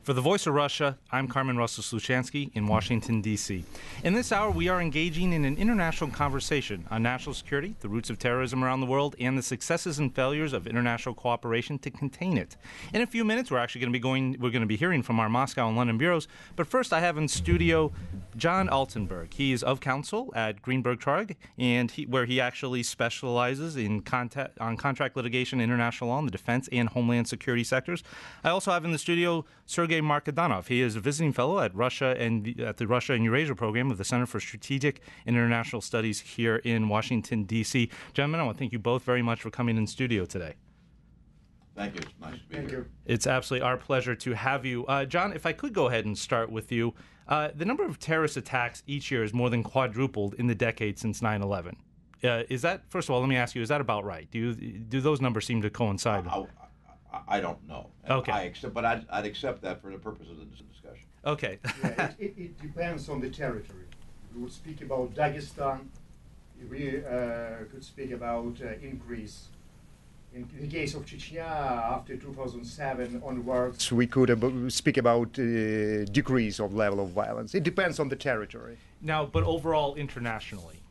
For the Voice of Russia, I'm Carmen Russell-Sluchansky in Washington, D.C. In this hour, we are engaging in an international conversation on national security, the roots of terrorism around the world, and the successes and failures of international cooperation to contain it. In a few minutes, we're going to be hearing from our Moscow and London bureaus. But first, I have in studio John Altenburg. He is of counsel at Greenberg Traurig, and where he actually specializes in contract litigation, international law, in the defense and homeland security sectors. I also have in the studio Sergey Markedonov. He is a visiting fellow at the Russia and Eurasia program of the Center for Strategic and International Studies here in Washington, D.C. Gentlemen, I want to thank you both very much for coming in studio today. Thank you. It's nice to be here. It's absolutely our pleasure to have you. John, if I could go ahead and start with you. The number of terrorist attacks each year is more than quadrupled in the decade since 9/11. Is that, first of all, let me ask you, is that about right? Do those numbers seem to coincide? I don't know. Okay. But I'd accept that for the purpose of the discussion. Okay. Yeah, it depends on the territory. We would speak about Dagestan. We could speak about increase. In the case of Chechnya, after 2007 onwards, we could speak about decrease of level of violence. It depends on the territory. Now, but overall, internationally,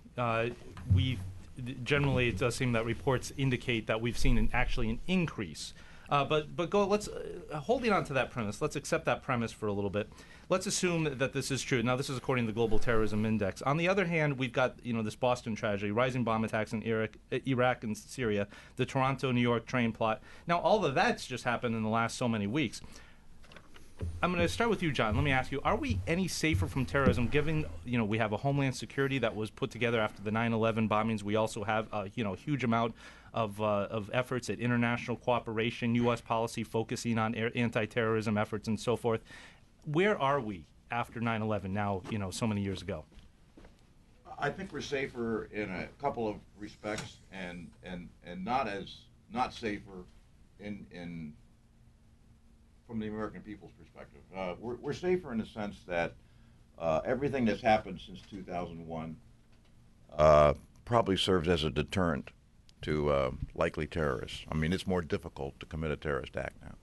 generally it does seem that reports indicate that we've seen actually an increase. Let's holding on to that premise. Let's accept that premise for a little bit. Let's assume that this is true. Now, this is according to the Global Terrorism Index. On the other hand, we've got this Boston tragedy, rising bomb attacks in Iraq and Syria, the Toronto-New York train plot. Now, all of that's just happened in the last so many weeks. I'm going to start with you, John. Let me ask you: are we any safer from terrorism, given we have a homeland security that was put together after the 9/11 bombings? We also have a huge amount of efforts at international cooperation, U.S. policy focusing on anti-terrorism efforts and so forth. Where are we after 9/11? Now, so many years ago. I think we're safer in a couple of respects, and not safer in from the American people's perspective. We're safer in the sense that everything that's happened since 2001 probably serves as a deterrent to likely terrorists. I mean, it's more difficult to commit a terrorist act now.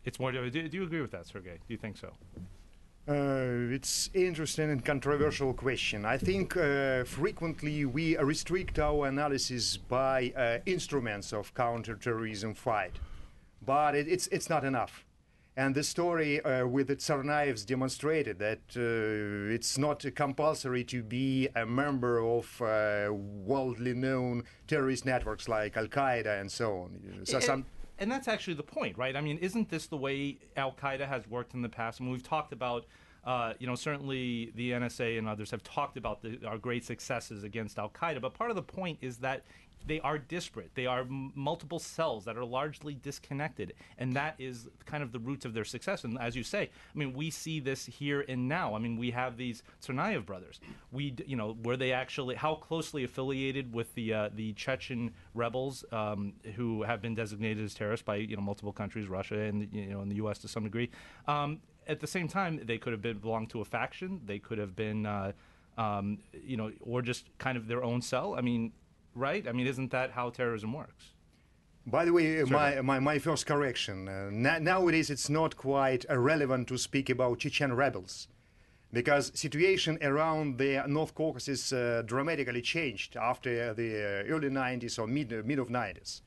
It's more. Do you agree with that, Sergey? Do you think so? It's interesting and controversial question. I think frequently we restrict our analysis by instruments of counterterrorism fight, but it's not enough. And the story with the Tsarnaevs demonstrated that it's not compulsory to be a member of worldly known terrorist networks like Al-Qaeda and so on. And that's actually the point, right? I mean, isn't this the way Al-Qaeda has worked in the past? And we've talked about, certainly the NSA and others have talked about our great successes against Al-Qaeda. But part of the point is that they are disparate. They are multiple cells that are largely disconnected. And that is kind of the roots of their success. And as you say, I mean, we see this here and now. I mean, we have these Tsarnaev brothers. Were they actually, how closely affiliated with the Chechen rebels who have been designated as terrorists by, multiple countries, Russia and, and the U.S. to some degree. At the same time, they could have belonged to a faction. They could have been, or just kind of their own cell. I mean, right? I mean, isn't that how terrorism works? By the way, my first correction. Nowadays, it's not quite relevant to speak about Chechen rebels, because situation around the North Caucasus dramatically changed after the early 90s or mid of 90s.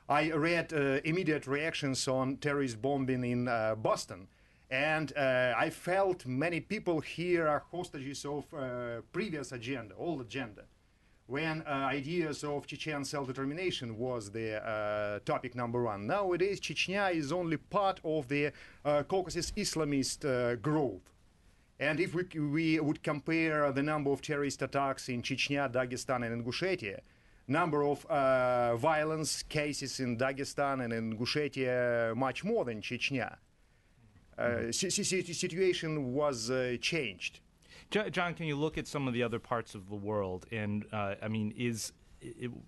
I read immediate reactions on terrorist bombing in Boston, and I felt many people here are hostages of previous agenda, old agenda, when ideas of Chechen self-determination was the topic number one. Nowadays, Chechnya is only part of the Caucasus Islamist growth. And if we would compare the number of terrorist attacks in Chechnya, Dagestan, and Ingushetia, number of violence cases in Dagestan and Ingushetia much more than Chechnya. Situation was changed. John, can you look at some of the other parts of the world? And,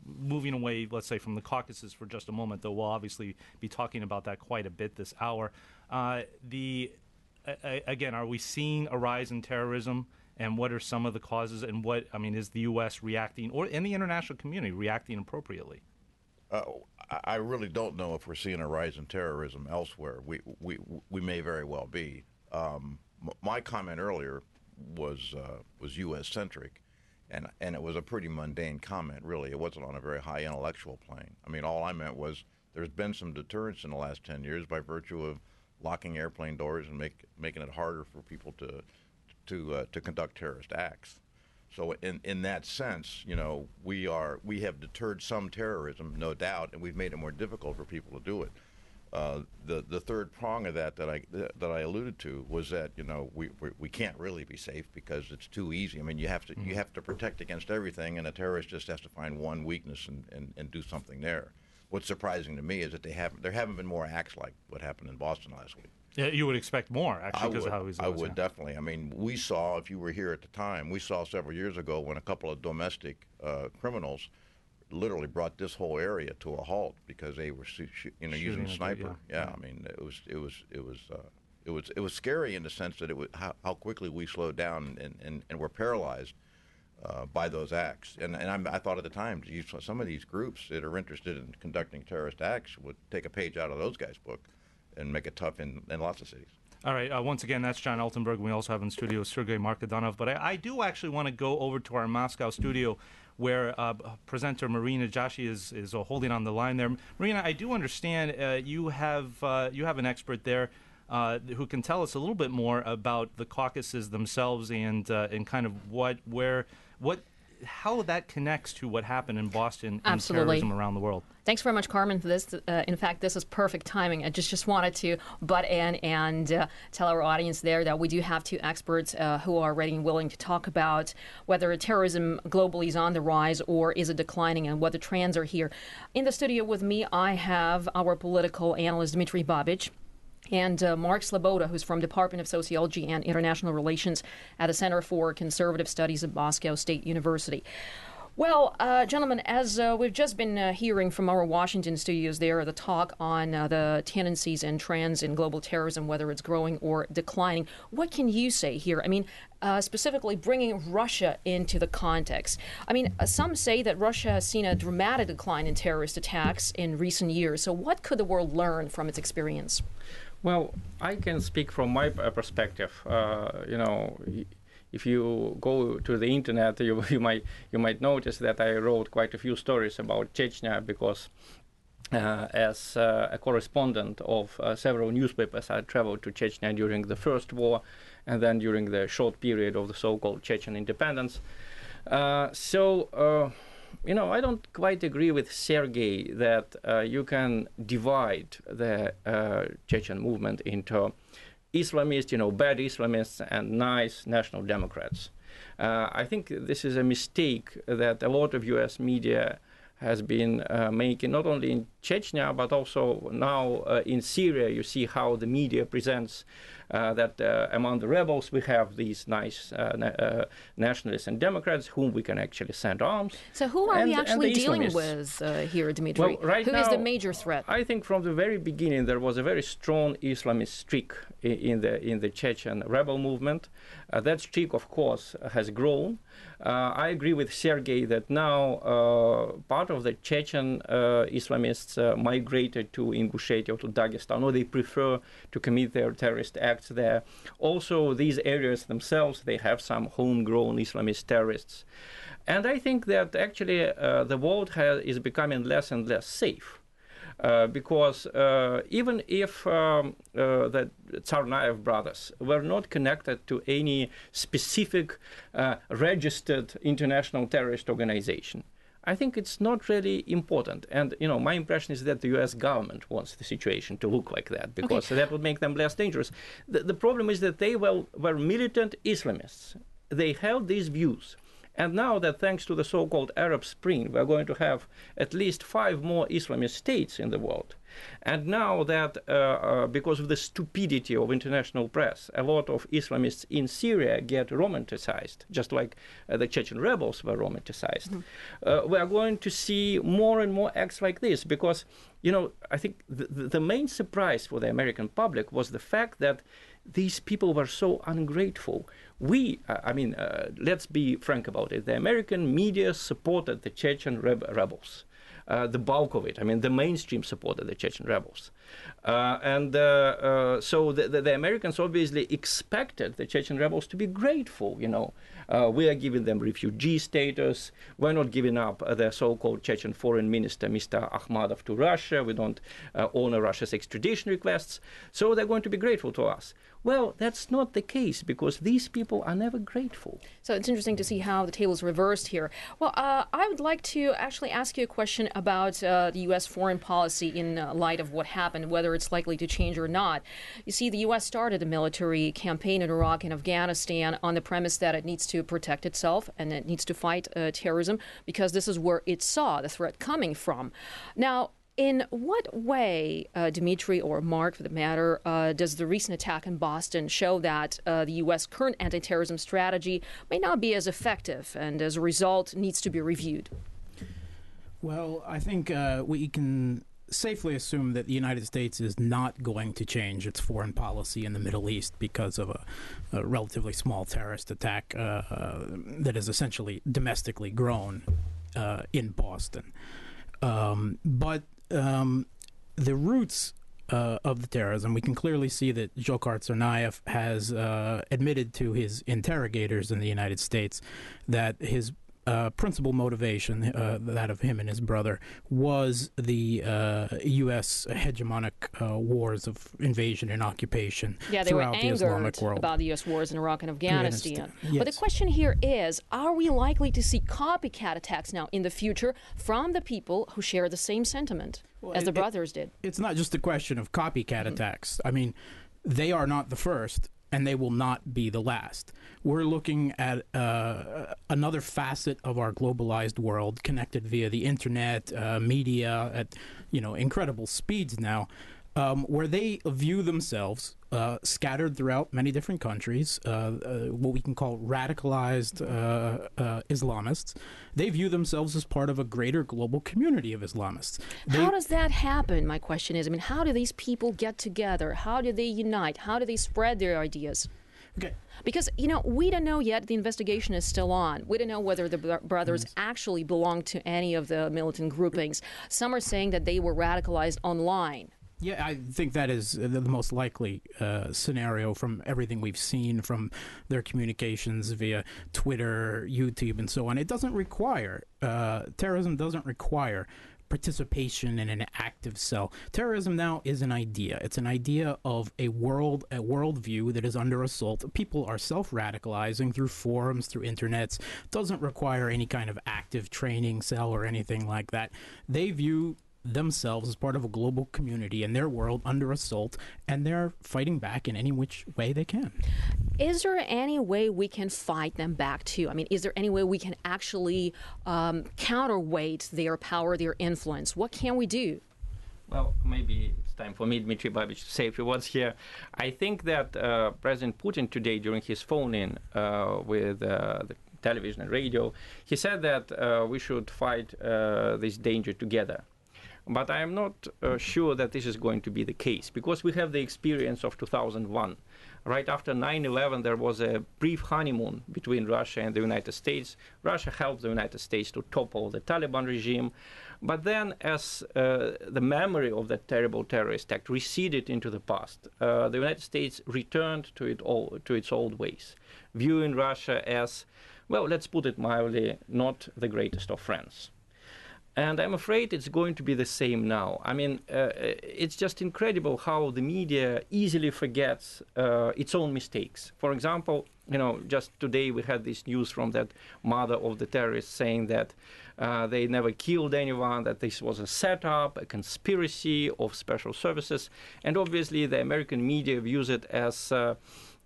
moving away, let's say, from the Caucasus for just a moment, though we'll obviously be talking about that quite a bit this hour. Again, are we seeing a rise in terrorism? And what are some of the causes? And is the U.S. reacting, or in the international community reacting appropriately? I really don't know if we're seeing a rise in terrorism elsewhere. We may very well be. My comment earlier was U.S. centric, and it was a pretty mundane comment. Really, it wasn't on a very high intellectual plane. I mean, all I meant was there's been some deterrence in the last 10 years by virtue of locking airplane doors and making it harder for people to conduct terrorist acts. So in that sense, you know, we have deterred some terrorism, no doubt, and we've made it more difficult for people to do it. The third prong of that I alluded to was that, you know, we can't really be safe because it's too easy. I mean, you have to protect against everything, and a terrorist just has to find one weakness and do something there. What's surprising to me is that there haven't been more acts like what happened in Boston last week. Yeah, you would expect more, actually, because of how easy it was. I would definitely. I mean, we saw, if you were here at the time, we saw several years ago when a couple of domestic criminals literally brought this whole area to a halt because they were, using a sniper. Yeah, I mean, it was scary in the sense that it was how quickly we slowed down and were paralyzed by those acts. And I thought at the time, some of these groups that are interested in conducting terrorist acts would take a page out of those guys' book and make it tough in lots of cities. All right. Once again, that's John Altenburg. We also have in studio Sergey Markedonov. But I do actually want to go over to our Moscow studio where presenter Marina Jashi is holding on the line there. Marina, I do understand you have an expert there who can tell us a little bit more about the Caucasus themselves and kind of how that connects to what happened in Boston and terrorism around the world. Thanks very much, Carmen, for this. In fact, this is perfect timing. I just wanted to butt in and tell our audience there that we do have two experts who are ready and willing to talk about whether terrorism globally is on the rise or is it declining and what the trends are here. In the studio with me, I have our political analyst, Dmitry Babich, and Mark Sleboda, who's from Department of Sociology and International Relations at the Center for Conservative Studies at Moscow State University. Well, gentlemen, as we've just been hearing from our Washington studios there, the talk on the tendencies and trends in global terrorism, whether it's growing or declining, what can you say here? I mean, specifically bringing Russia into the context. I mean, some say that Russia has seen a dramatic decline in terrorist attacks in recent years. So what could the world learn from its experience? Well, I can speak from my perspective. If you go to the internet, you might notice that I wrote quite a few stories about Chechnya because as a correspondent of several newspapers, I traveled to Chechnya during the First War and then during the short period of the so-called Chechen independence. I don't quite agree with Sergey that you can divide the Chechen movement into Islamists, bad Islamists, and nice National Democrats. I think this is a mistake that a lot of U.S. media has been making, not only in Chechnya, but also now in Syria. You see how the media presents that among the rebels we have these nice nationalists and Democrats whom we can actually send arms. So who are we actually dealing with here, Dmitry? Well, who is the major threat? I think from the very beginning there was a very strong Islamist streak in the Chechen rebel movement. That streak, of course, has grown. I agree with Sergey that now part of the Chechen Islamists migrated to Ingushetia or to Dagestan, or they prefer to commit their terrorist acts there. Also, these areas themselves, they have some homegrown Islamist terrorists. And I think that actually the world is becoming less and less safe. Because even if the Tsarnaev brothers were not connected to any specific registered international terrorist organization, I think it's not really important. And, my impression is that the U.S. government wants the situation to look like that because that would make them less dangerous. The problem is that they were militant Islamists. They held these views. And now that thanks to the so-called Arab Spring, we're going to have at least 5 more Islamist states in the world. And now that because of the stupidity of international press, a lot of Islamists in Syria get romanticized, just like the Chechen rebels were romanticized. We are going to see more and more acts like this because, I think the main surprise for the American public was the fact that these people were so ungrateful. Let's be frank about it. The American media supported the Chechen rebels. the bulk of it. I mean, the mainstream supported the Chechen rebels. So the Americans obviously expected the Chechen rebels to be grateful, we are giving them refugee status. We're not giving up the so-called Chechen foreign minister, Mr. Akhmadov, to Russia. We don't honor Russia's extradition requests. So they're going to be grateful to us. Well, that's not the case, because these people are never grateful. So it's interesting to see how the tables reversed here. Well, I would like to actually ask you a question about the U.S. foreign policy in light of what happened, whether it's likely to change or not. You see, the U.S. started a military campaign in Iraq and Afghanistan on the premise that it needs to protect itself and it needs to fight terrorism, because this is where it saw the threat coming from. Now, in what way, Dmitry or Mark, for the matter, does the recent attack in Boston show that the U.S. current anti-terrorism strategy may not be as effective and, as a result, needs to be reviewed? Well, I think we can safely assume that the United States is not going to change its foreign policy in the Middle East because of a relatively small terrorist attack that is essentially domestically grown in Boston. But the roots of the terrorism, we can clearly see that Dzhokhar Tsarnaev has admitted to his interrogators in the United States that his principal motivation, that of him and his brother, was the U.S. hegemonic wars of invasion and occupation throughout the Islamic world. About the U.S. wars in Iraq and Afghanistan. Yes. But the question here is, are we likely to see copycat attacks now in the future from the people who share the same sentiment as the brothers did? It's not just a question of copycat attacks. I mean, they are not the first, and they will not be the last. We're looking at another facet of our globalized world, connected via the internet, media at incredible speeds now, where they view themselves scattered throughout many different countries, what we can call radicalized Islamists. They view themselves as part of a greater global community of Islamists. How does that happen? My question is, how do these people get together? How do they unite? How do they spread their ideas? Okay. Because, we don't know yet. The investigation is still on. We don't know whether the brothers actually belong to any of the militant groupings. Some are saying that they were radicalized online. Yeah, I think that is the most likely scenario from everything we've seen from their communications via Twitter, YouTube, and so on. It doesn't require, terrorism doesn't require participation in an active cell. Terrorism now is an idea. It's an idea of a worldview that is under assault. People are self-radicalizing through forums, through internets. Doesn't require any kind of active training cell or anything like that. They view themselves as part of a global community in their world under assault, and they're fighting back in any which way they can. Is there any way we can fight them back too? Is there any way we can actually counterweight their power, their influence? What can we do? Well, maybe it's time for me, Dmitry Babich, to say a few words here. I think that President Putin today, during his phone-in with the television and radio, he said that we should fight this danger together. But I am not sure that this is going to be the case, because we have the experience of 2001. Right after 9/11, there was a brief honeymoon between Russia and the United States. Russia helped the United States to topple the Taliban regime. But then, as the memory of that terrible terrorist act receded into the past, the United States returned to its old ways, viewing Russia as, well, let's put it mildly, not the greatest of friends. And I'm afraid it's going to be the same now. It's just incredible how the media easily forgets its own mistakes. For example, just today we had this news from that mother of the terrorists saying that they never killed anyone, that this was a setup, a conspiracy of special services. And obviously the American media views it as,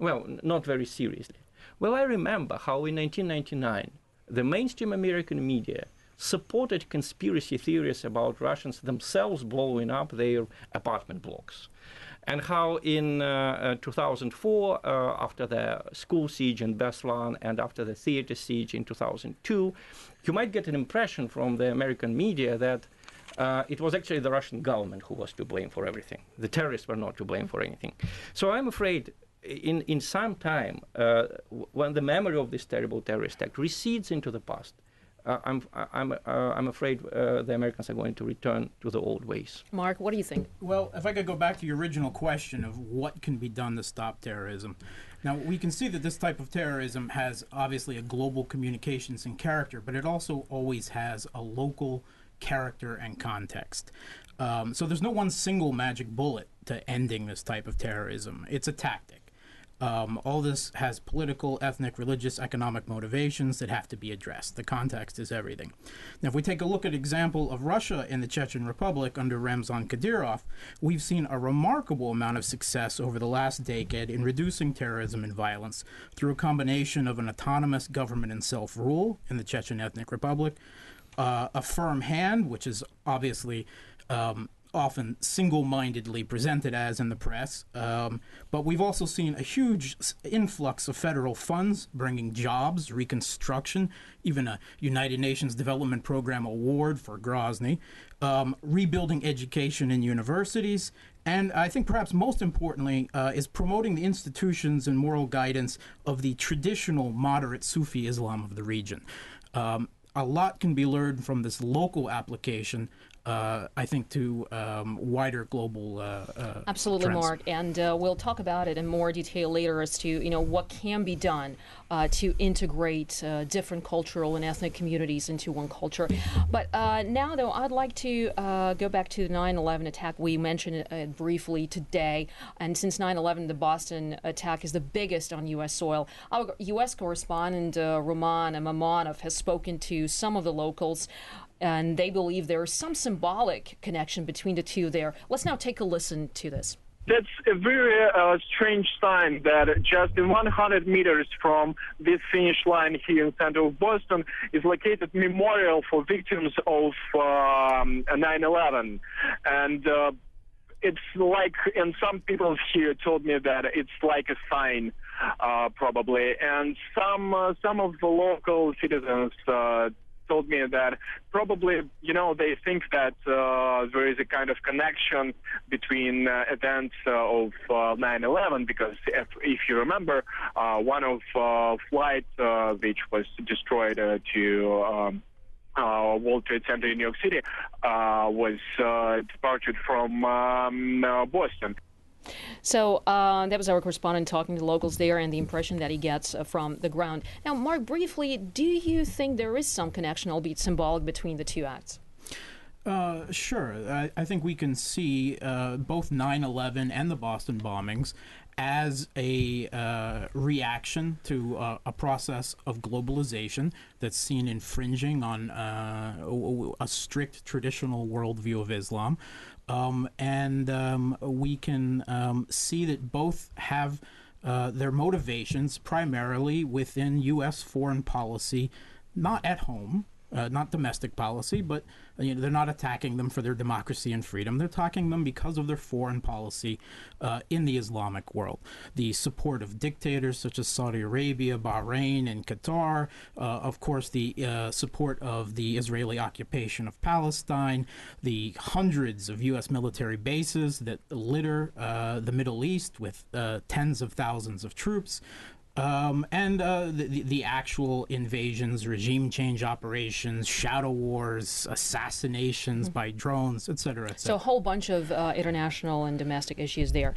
not very seriously. Well, I remember how in 1999, the mainstream American media supported conspiracy theories about Russians themselves blowing up their apartment blocks. And how in 2004, after the school siege in Beslan and after the theater siege in 2002, you might get an impression from the American media that it was actually the Russian government who was to blame for everything. The terrorists were not to blame for anything. So I'm afraid in some time, when the memory of this terrible terrorist act recedes into the past, I'm afraid the Americans are going to return to the old ways. Mark, what do you think? Well, if I could go back to your original question of what can be done to stop terrorism. Now, we can see that this type of terrorism has obviously a global communications and character, but it also always has a local character and context. So there's no one single magic bullet to ending this type of terrorism. It's a tactic. All this has political, ethnic, religious, economic motivations that have to be addressed. The context is everything. Now, if we take a look at example of Russia in the Chechen Republic under Ramzan Kadyrov, we've seen a remarkable amount of success over the last decade in reducing terrorism and violence through a combination of an autonomous government and self-rule in the Chechen Ethnic Republic, a firm hand, which is obviously often single-mindedly presented as in the press, but we've also seen a huge influx of federal funds bringing jobs, reconstruction, even a United Nations Development Program award for Grozny, rebuilding education in universities, and I think perhaps most importantly is promoting the institutions and moral guidance of the traditional moderate Sufi Islam of the region. A lot can be learned from this local application, I think, to wider global Absolutely, trends. Mark, and we'll talk about it in more detail later as to what can be done to integrate different cultural and ethnic communities into one culture. But now, though, I'd like to go back to the 9/11 attack. We mentioned it briefly today, and since 9/11, the Boston attack is the biggest on U.S. soil. Our U.S. correspondent Roman Mamonov has spoken to some of the locals, and they believe there is some symbolic connection between the two there. Let's now take a listen to this. That's a very strange sign that just in 100 meters from this finish line here in center of Boston is located memorial for victims of 9/11. And it's like, and some people here told me that it's like a sign, probably. And some of the local citizens told me that probably, they think that there is a kind of connection between events of 9/11, because if you remember, one of flight which was destroyed to World Trade Center in New York City was departed from Boston. So that was our correspondent talking to locals there and the impression that he gets from the ground. Now, Mark, briefly, do you think there is some connection, albeit symbolic, between the two acts? Sure. I think we can see both 9/11 and the Boston bombings as a reaction to a process of globalization that's seen infringing on a strict traditional worldview of Islam. And we can see that both have their motivations primarily within U.S. foreign policy, not at home, not domestic policy, but they're not attacking them for their democracy and freedom. They're attacking them because of their foreign policy in the Islamic world. The support of dictators such as Saudi Arabia, Bahrain, and Qatar. Of course, the support of the Israeli occupation of Palestine. The hundreds of U.S. military bases that litter the Middle East with tens of thousands of troops. And the actual invasions, regime change operations, shadow wars, assassinations by drones, et cetera, et cetera. So a whole bunch of international and domestic issues there.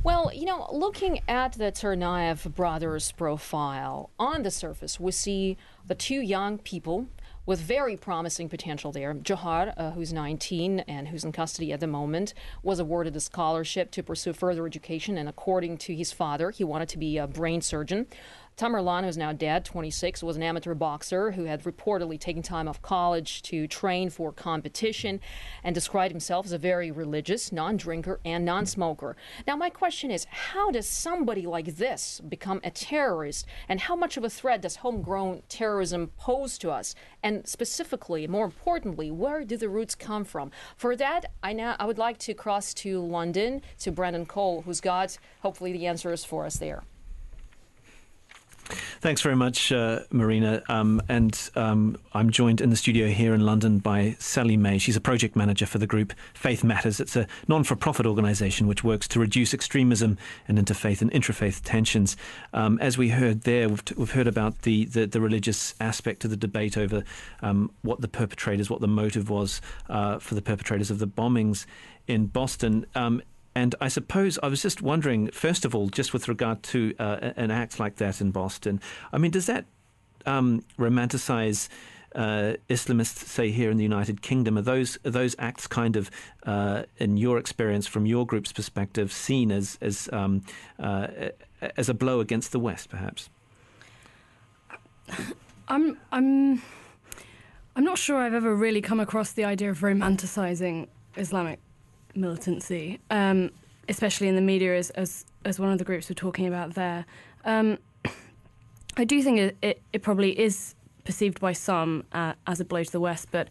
Well, looking at the Tsarnaev brothers' profile, on the surface, we see the two young people with very promising potential there. Johar, who's 19 and who's in custody at the moment, was awarded a scholarship to pursue further education, and according to his father, he wanted to be a brain surgeon. Tamerlan, who's now dead, 26, was an amateur boxer who had reportedly taken time off college to train for competition and described himself as a very religious, non-drinker, and non-smoker. Now, my question is, how does somebody like this become a terrorist, and how much of a threat does homegrown terrorism pose to us? And specifically, more importantly, where do the roots come from? For that, I would like to cross to London, to Brendan Cole, who's got, hopefully, the answers for us there. Thanks very much, Marina. I'm joined in the studio here in London by Sally May. She's a project manager for the group Faith Matters. It's a non-for-profit organisation which works to reduce extremism and interfaith and intrafaith tensions. As we heard there, we've heard about the religious aspect of the debate over what the motive was for the perpetrators of the bombings in Boston. And I suppose I was just wondering, first of all, just with regard to an act like that in Boston, I mean, does that romanticize Islamists, say, here in the United Kingdom? Are those acts kind of, in your experience, from your group's perspective, seen as a blow against the West, perhaps? I'm not sure I've ever really come across the idea of romanticizing Islamic militancy, especially in the media, as one of the groups were talking about there. I do think it probably is perceived by some as a blow to the West, but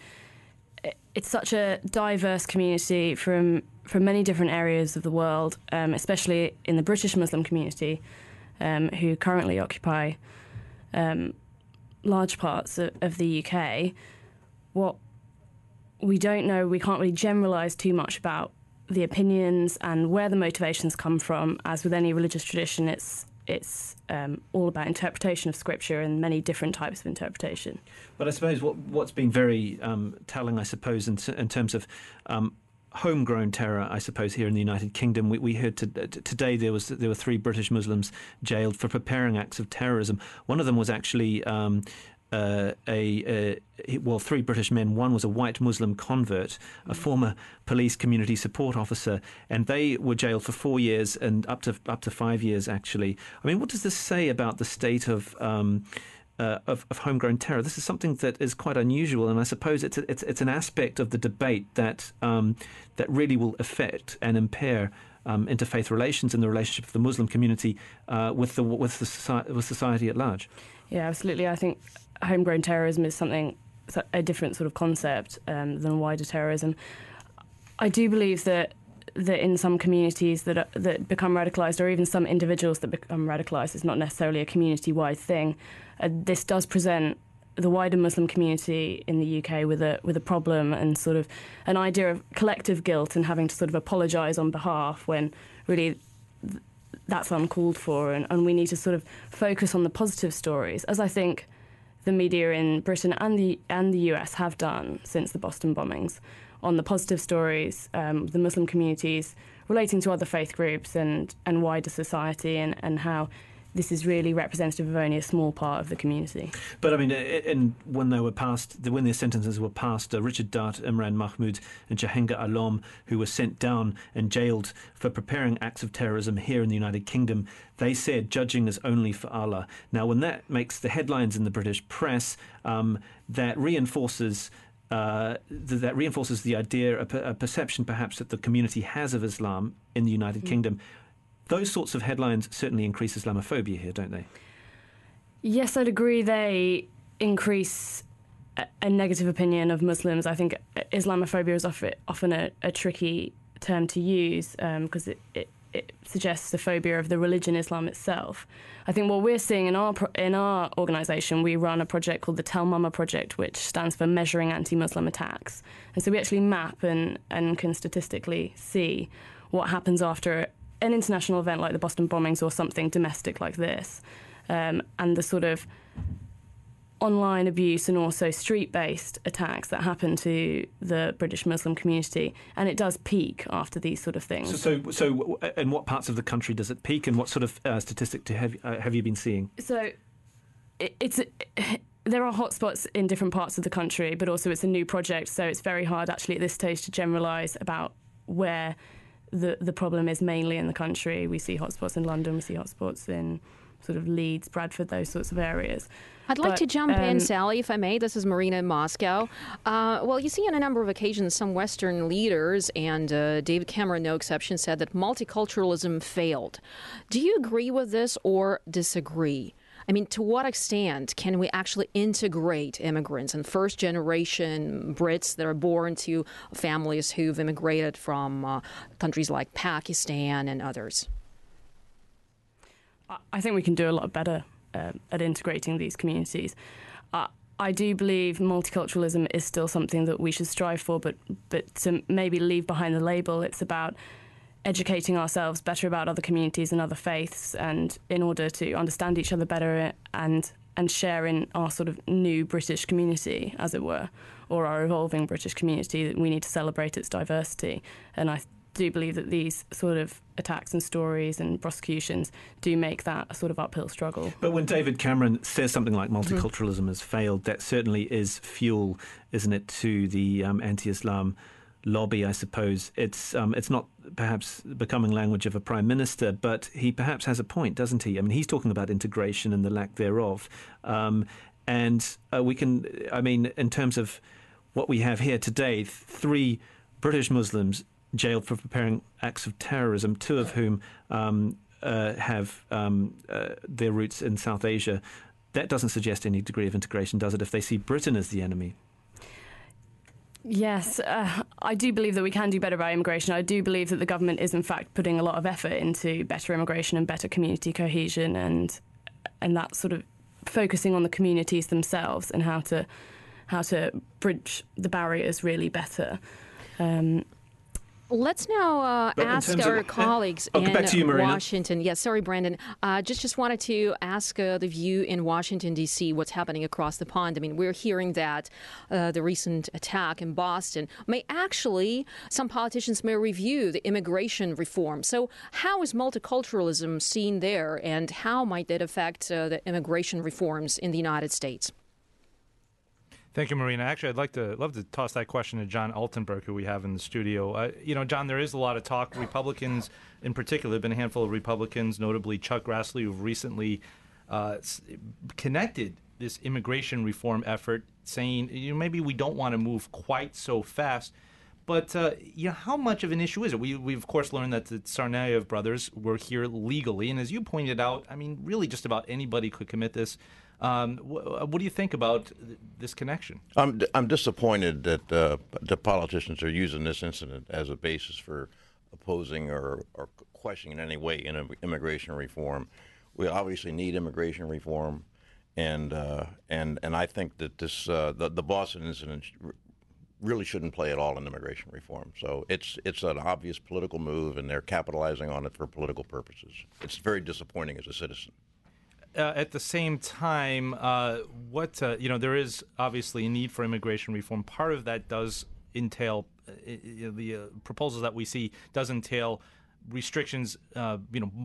it's such a diverse community from many different areas of the world, especially in the British Muslim community, who currently occupy large parts of the UK. What we don't know, we can't really generalise too much about the opinions and where the motivations come from. As with any religious tradition, it's all about interpretation of scripture and many different types of interpretation. But I suppose what's been very telling, I suppose, in terms of homegrown terror, I suppose, here in the United Kingdom, we heard today there were 3 British Muslims jailed for preparing acts of terrorism. One of them was actually 3 British men. One was a white Muslim convert, a former police community support officer, and they were jailed for 4 years and up to 5 years, actually. I mean, what does this say about the state of homegrown terror? This is something that is quite unusual, and I suppose it's an aspect of the debate that really will affect and impair interfaith relations and the relationship of the Muslim community with society at large. Yeah, absolutely. I think homegrown terrorism is a different sort of concept than wider terrorism. I do believe that in some communities that become radicalised, or even some individuals that become radicalised, it's not necessarily a community-wide thing. This does present the wider Muslim community in the UK with a problem and sort of an idea of collective guilt and having to sort of apologise on behalf when really that's uncalled for, and we need to sort of focus on the positive stories, as I think the media in Britain and the US have done since the Boston bombings, on the positive stories, the Muslim communities relating to other faith groups and wider society, and how this is really representative of only a small part of the community. But I mean, when their sentences were passed, Richard Dart, Imran Mahmoud and Jahangir Alam, who were sent down and jailed for preparing acts of terrorism here in the United Kingdom, they said judging is only for Allah. Now, when that makes the headlines in the British press, that reinforces the idea, a perception perhaps that the community has of Islam in the United Kingdom. Those sorts of headlines certainly increase Islamophobia here, don't they? Yes, I'd agree they increase a negative opinion of Muslims. I think Islamophobia is often a tricky term to use because it suggests a phobia of the religion Islam itself. I think what we're seeing in our organisation, we run a project called the Tell Mama Project, which stands for Measuring Anti-Muslim Attacks. And so we actually map and can statistically see what happens after an international event like the Boston bombings or something domestic like this, and the sort of online abuse and also street-based attacks that happen to the British Muslim community, and it does peak after these sort of things. So in what parts of the country does it peak, and what sort of statistic have you been seeing? So there are hotspots in different parts of the country, but also it's a new project, so it's very hard actually at this stage to generalise about where the problem is mainly in the country. We see hotspots in London, we see hotspots in sort of Leeds, Bradford, those sorts of areas. I'd like to jump in, Sally, if I may. This is Marina in Moscow. Well, you see on a number of occasions some Western leaders, and David Cameron, no exception, said that multiculturalism failed. Do you agree with this or disagree? I mean, to what extent can we actually integrate immigrants and first-generation Brits that are born to families who've immigrated from countries like Pakistan and others? I think we can do a lot better at integrating these communities. I do believe multiculturalism is still something that we should strive for, but to maybe leave behind the label, it's about educating ourselves better about other communities and other faiths, and in order to understand each other better and share in our sort of new British community, as it were, or our evolving British community, that we need to celebrate its diversity. And I do believe that these sort of attacks and stories and prosecutions do make that a sort of uphill struggle. But when David Cameron says something like multiculturalism has failed, that certainly is fuel, isn't it, to the anti-Islam lobby, I suppose. It's not perhaps the becoming language of a prime minister, but he perhaps has a point, doesn't he? I mean, he's talking about integration and the lack thereof. We can, I mean, in terms of what we have here today, 3 British Muslims jailed for preparing acts of terrorism, 2 of whom have their roots in South Asia. That doesn't suggest any degree of integration, does it, if they see Britain as the enemy? Yes, I do believe that we can do better by immigration. I do believe that the government is, in fact, putting a lot of effort into better immigration and better community cohesion and that sort of focusing on the communities themselves and how to bridge the barriers really better. Let's now ask our colleagues in Washington. Yes, sorry, Brandon. Just wanted to ask the view in Washington, D.C., what's happening across the pond. I mean, we're hearing that the recent attack in Boston some politicians may review the immigration reform. So how is multiculturalism seen there, and how might that affect the immigration reforms in the United States? Thank you, Marina. Actually, love to toss that question to John Altenburg, who we have in the studio. John, there is a lot of talk. Republicans, in particular, there have been a handful of Republicans, notably Chuck Grassley, who've recently connected this immigration reform effort, saying maybe we don't want to move quite so fast. But how much of an issue is it? We've of course learned that the Tsarnaev brothers were here legally, and as you pointed out, I mean, really just about anybody could commit this. What do you think about this connection? I'm disappointed that the politicians are using this incident as a basis for opposing or questioning in any way immigration reform. We obviously need immigration reform, and I think that this the Boston incident really shouldn't play at all in immigration reform. So it's an obvious political move, and they're capitalizing on it for political purposes. It's very disappointing as a citizen. At the same time, there is obviously a need for immigration reform. Part of that does entail the proposals that we see does entail restrictions,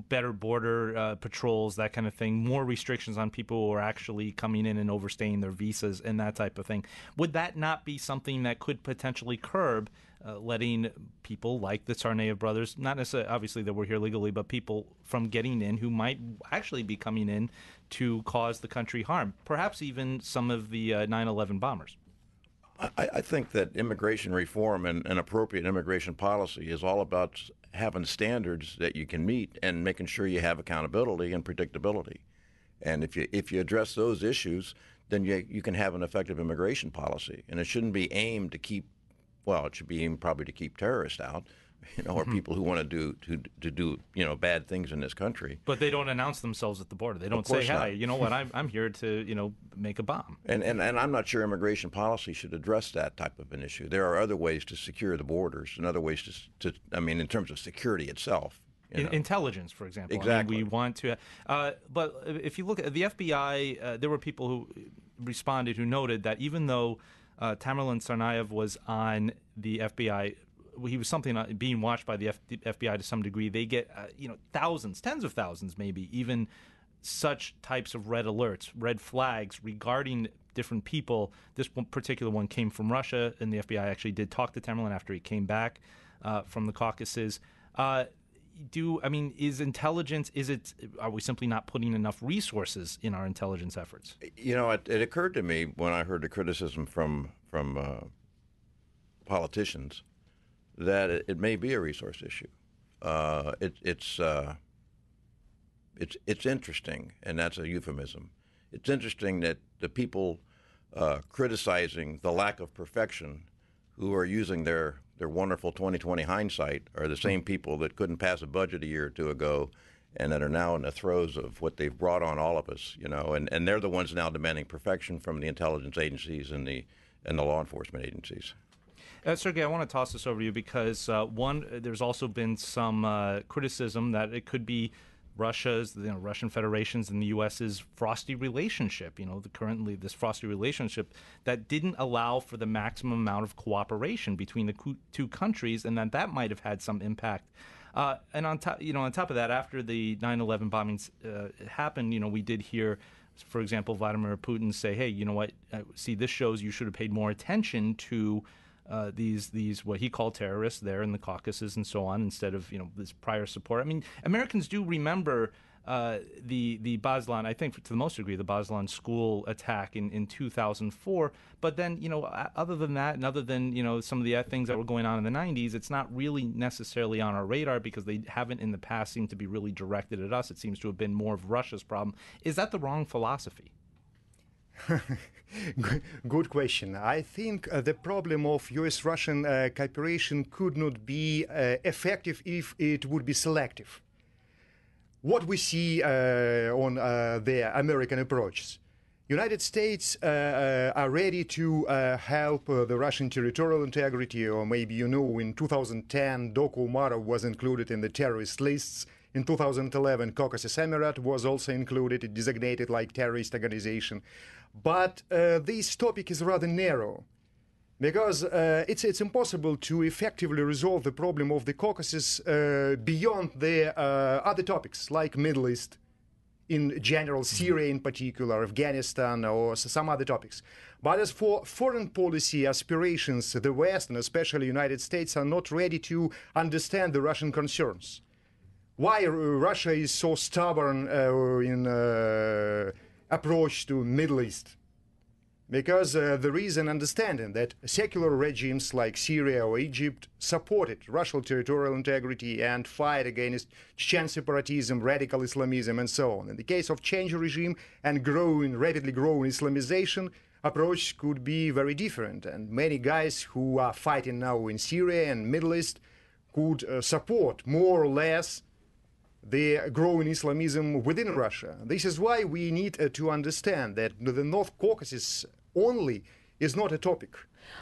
better border patrols, that kind of thing, more restrictions on people who are actually coming in and overstaying their visas and that type of thing. Would that not be something that could potentially curb letting people like the Tsarnaev brothers, not necessarily obviously that we're here legally, but people from getting in who might actually be coming in to cause the country harm, perhaps even some of the 9/11 bombers? I think that immigration reform and appropriate immigration policy is all about having standards that you can meet and making sure you have accountability and predictability. And if you address those issues, then you can have an effective immigration policy. And it shouldn't be aimed to keep, it should be aimed probably to keep terrorists out, or people who want to do bad things in this country. But they don't announce themselves at the border. They don't say, "Hey, you know what? I'm here to make a bomb." And I'm not sure immigration policy should address that type of an issue. There are other ways to secure the borders and other ways in terms of security itself. Intelligence, for example. Exactly. I mean, we want to. But if you look at the FBI, there were people who responded who noted that even though Tamerlan Tsarnaev was on the FBI, he was being watched by the FBI to some degree. They get thousands, tens of thousands, maybe even such types of red alerts, red flags regarding different people. This particular one came from Russia, and the FBI actually did talk to Tamerlan after he came back from the Caucasus. Is intelligence? Are we simply not putting enough resources in our intelligence efforts? It occurred to me when I heard the criticism from politicians that it may be a resource issue. It's interesting, and that's a euphemism. It's interesting that the people criticizing the lack of perfection, who are using their wonderful 20/20 hindsight, are the same people that couldn't pass a budget a year or two ago and that are now in the throes of what they've brought on all of us, and they're the ones now demanding perfection from the intelligence agencies and the law enforcement agencies. Sergey, I want to toss this over to you because, there's also been some criticism that it could be Russian Federation's and the U.S.'s frosty relationship, currently this frosty relationship that didn't allow for the maximum amount of cooperation between the two countries, and that might have had some impact. And on top of that, after the 9/11 bombings happened, we did hear, for example, Vladimir Putin say, "Hey, you know what? See, this shows you should have paid more attention to these what he called terrorists there in the Caucasus and so on, instead of this prior support." I mean, Americans do remember the Beslan, I think to the most degree, the Beslan school attack in 2004. But then, other than that, and other than some of the things that were going on in the 90s, it's not really necessarily on our radar because they haven't in the past seemed to be really directed at us. It seems to have been more of Russia's problem. Is that the wrong philosophy? Good question. I think the problem of U.S.-Russian cooperation could not be effective if it would be selective. What we see on the American approaches, United States are ready to help the Russian territorial integrity, or maybe in 2010, Doku Umarov was included in the terrorist lists. In 2011, Caucasus Emirate was also included, designated like terrorist organization. But this topic is rather narrow, because it's impossible to effectively resolve the problem of the Caucasus beyond the other topics, like Middle East, in general, Syria in particular, Afghanistan, or some other topics. But as for foreign policy aspirations, the West, and especially United States, are not ready to understand the Russian concerns. Why Russia is so stubborn in approach to Middle East? Because there is an understanding that secular regimes like Syria or Egypt supported Russian territorial integrity and fight against Chechen separatism, radical Islamism, and so on. In the case of change regime and rapidly growing Islamization, approach could be very different. And many guys who are fighting now in Syria and Middle East could support more or less the growing Islamism within Russia. This is why we need to understand that the North Caucasus only is not a topic.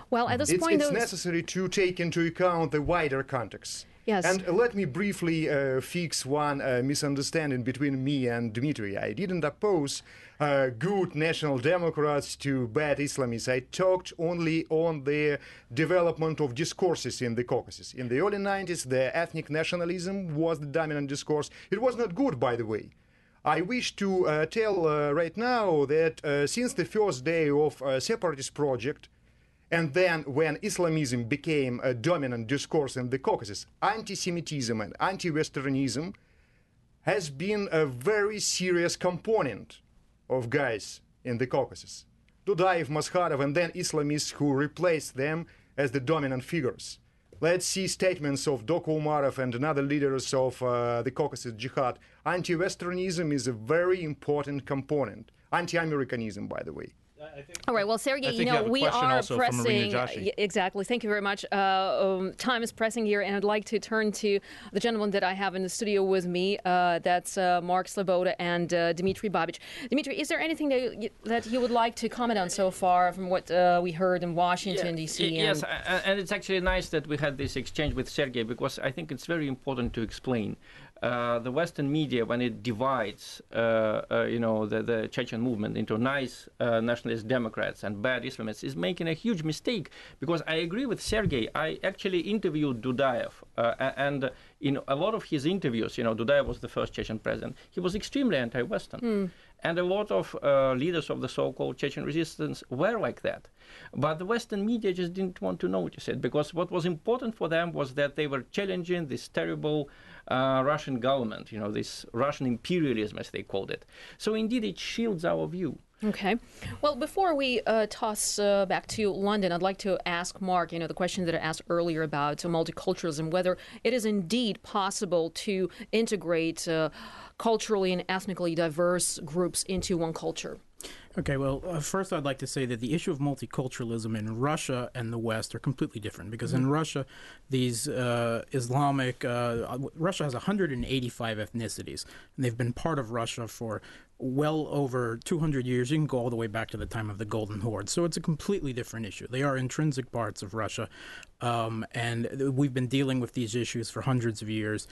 Well, at this point, it's necessary to take into account the wider context. Yes. And let me briefly fix one misunderstanding between me and Dmitry. I didn't oppose good national Democrats to bad Islamists. I talked only on the development of discourses in the Caucasus. In the early 90s, the ethnic nationalism was the dominant discourse. It was not good, by the way. I wish to tell right now that since the first day of separatist project, and then when Islamism became a dominant discourse in the Caucasus, anti-Semitism and anti-Westernism has been a very serious component of guys in the Caucasus. Dudayev, Maskhadov, and then Islamists who replaced them as the dominant figures. Let's see statements of Doku Umarov and other leaders of the Caucasus Jihad. Anti-Westernism is a very important component. Anti-Americanism, by the way. All right. Well, Sergey, we are pressing. Exactly. Thank you very much. Time is pressing here, and I'd like to turn to the gentleman that I have in the studio with me. That's Mark Sleboda and Dmitry Babich. Dmitry, is there anything that you would like to comment on so far from what we heard in Washington, D.C.? Yes, and it's actually nice that we had this exchange with Sergey, because I think it's very important to explain. The Western media, when it divides, the Chechen movement into nice nationalist Democrats and bad Islamists, is making a huge mistake. Because I agree with Sergey. I actually interviewed Dudayev, and in a lot of his interviews, Dudayev was the first Chechen president. He was extremely anti-Western. And a lot of leaders of the so-called Chechen resistance were like that. But the Western media just didn't want to notice it, because what was important for them was that they were challenging this terrible Russian government, this Russian imperialism, as they called it. So indeed, it shields our view. Okay. Well, before we toss back to London, I'd like to ask Mark, the question that I asked earlier about multiculturalism, whether it is indeed possible to integrate culturally and ethnically diverse groups into one culture. Okay, well, first I'd like to say that the issue of multiculturalism in Russia and the West are completely different, because in Russia, these Russia has 185 ethnicities, and they've been part of Russia for well over 200 years. You can go all the way back to the time of the Golden Horde. So it's a completely different issue. They are intrinsic parts of Russia, and we've been dealing with these issues for hundreds of years.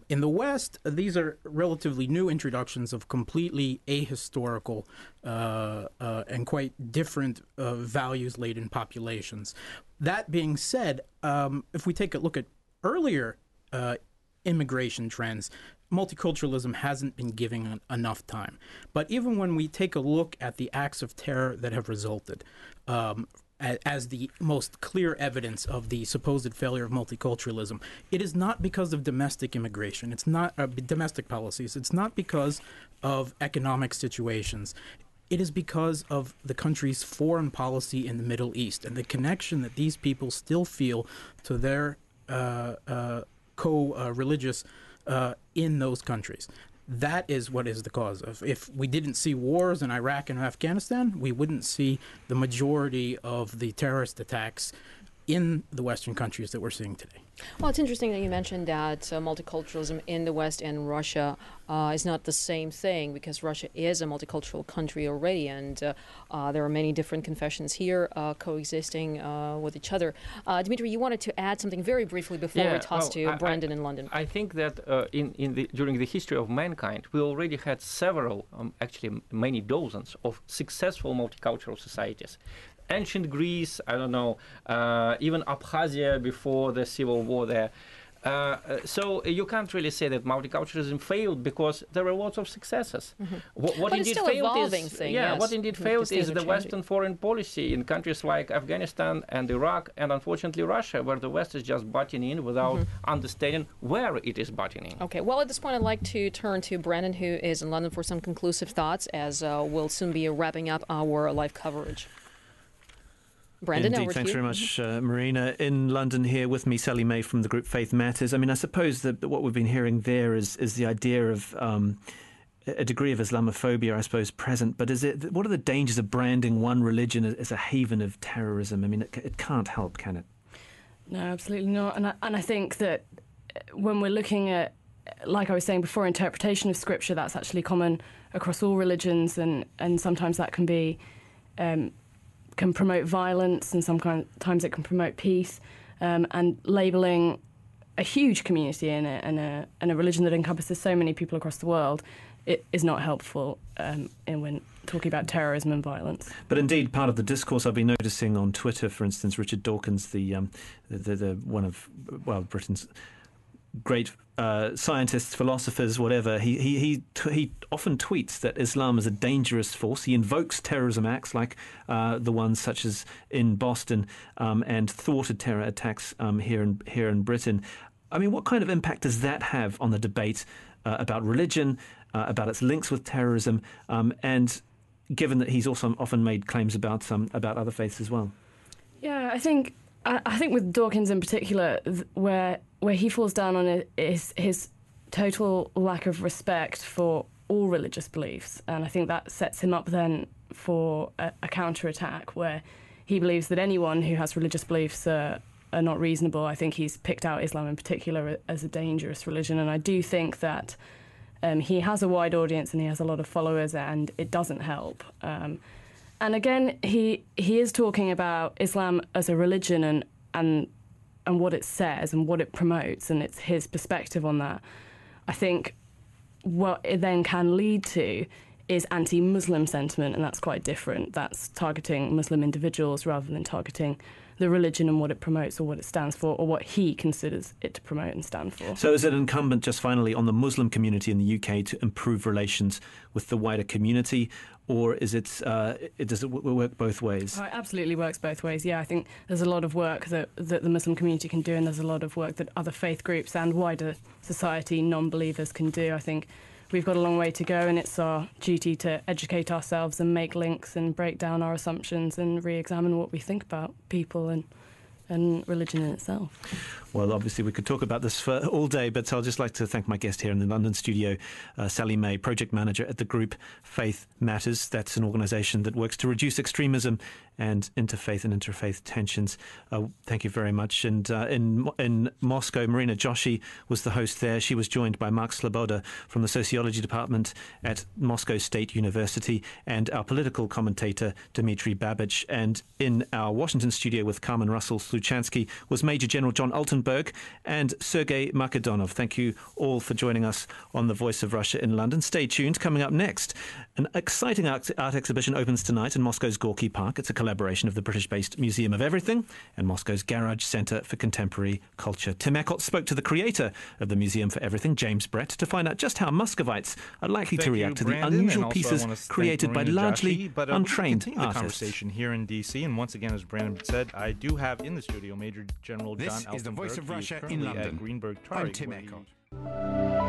In the West, these are relatively new introductions of completely ahistorical and quite different values-laden populations. That being said, if we take a look at earlier immigration trends, multiculturalism hasn't been giving enough time. But even when we take a look at the acts of terror that have resulted, as the most clear evidence of the supposed failure of multiculturalism, it is not because of domestic immigration. It's not domestic policies. It's not because of economic situations. It is because of the country's foreign policy in the Middle East and the connection that these people still feel to their co-religious in those countries. That is what is the cause of. If we didn't see wars in Iraq and Afghanistan, we wouldn't see the majority of the terrorist attacks in the Western countries that we're seeing today. Well, it's interesting that you mentioned that multiculturalism in the West and Russia is not the same thing, because Russia is a multicultural country already, and there are many different confessions here coexisting with each other. Dmitry, you wanted to add something very briefly before we toss to Brendan in London. I think that during the history of mankind, we already had several, actually many dozens of successful multicultural societies. Ancient Greece, I don't know, even Abkhazia before the civil war there. So you can't really say that multiculturalism failed, because there were lots of successes. What but it's still failed evolving is, thing, yeah, yes. what indeed failed is the Western foreign policy in countries like Afghanistan and Iraq, and unfortunately Russia, where the West is just butting in without understanding where it is butting in. Okay, well, at this point, I'd like to turn to Brendan, who is in London, for some conclusive thoughts, as we'll soon be wrapping up our live coverage. Brandon, indeed, thanks very much, Marina. In London here with me, Sally May from the group Faith Matters. I mean, I suppose that what we've been hearing there is the idea of a degree of Islamophobia, I suppose, present. But what are the dangers of branding one religion as a haven of terrorism? I mean, it can't help, can it? No, absolutely not. And I think that when we're looking at, like I was saying before, interpretation of Scripture, that's actually common across all religions, and sometimes that can be can promote violence, and sometimes it can promote peace, and labelling a huge community in it and a religion that encompasses so many people across the world, it is not helpful when talking about terrorism and violence. But indeed, part of the discourse I've been noticing on Twitter, for instance, Richard Dawkins, the one of Britain's great scientists, philosophers, whatever, he often tweets that Islam is a dangerous force. He invokes terrorism acts like the ones such as in Boston and thwarted terror attacks here in Britain. I mean, what kind of impact does that have on the debate about religion, about its links with terrorism, and given that he's also often made claims about other faiths as well? Yeah, I think with Dawkins in particular, where he falls down on it is his total lack of respect for all religious beliefs, and I think that sets him up then for a counterattack where he believes that anyone who has religious beliefs are not reasonable. I think he's picked out Islam in particular as a dangerous religion, and I do think that he has a wide audience and he has a lot of followers, and it doesn't help. And again, he is talking about Islam as a religion and what it says and what it promotes, and it's his perspective on that. I think what it then can lead to is anti-Muslim sentiment, and that's quite different. That's targeting Muslim individuals rather than targeting the religion and what it promotes or what it stands for or what he considers it to promote and stand for. So is it incumbent, just finally, on the Muslim community in the UK to improve relations with the wider community, or does it work both ways? Oh, it absolutely works both ways, yeah. I think there's a lot of work that the Muslim community can do, and there's a lot of work that other faith groups and wider society, non-believers, can do. I think we've got a long way to go, and it's our duty to educate ourselves and make links and break down our assumptions and re-examine what we think about people and and religion in itself. Well, obviously, we could talk about this for all day, but I'll just like to thank my guest here in the London studio, Sally May, project manager at the group Faith Matters. That's an organisation that works to reduce extremism and interfaith and interfaith tensions. Thank you very much. And in Moscow, Marina Joshi was the host there. She was joined by Mark Sleboda from the Sociology department at Moscow State University and our political commentator, Dmitry Babich. And in our Washington studio with Carmen Russell-Sluchansky was Major General John Altenburg and Sergey Markedonov. Thank you all for joining us on The Voice of Russia in London. Stay tuned. Coming up next, an exciting art exhibition opens tonight in Moscow's Gorky Park. It's a collaboration of the British-based Museum of Everything and Moscow's Garage Centre for Contemporary Culture. Tim Eckert spoke to the creator of the Museum for Everything, James Brett, to find out just how Muscovites are likely to react to the unusual pieces created by largely untrained we continue artists. The conversation here in D.C. And once again, as Brandon said, I do have in the studio Major General John Altenburg. This is the Voice of Russia in London. London. Greenberg I'm Tim Eckert.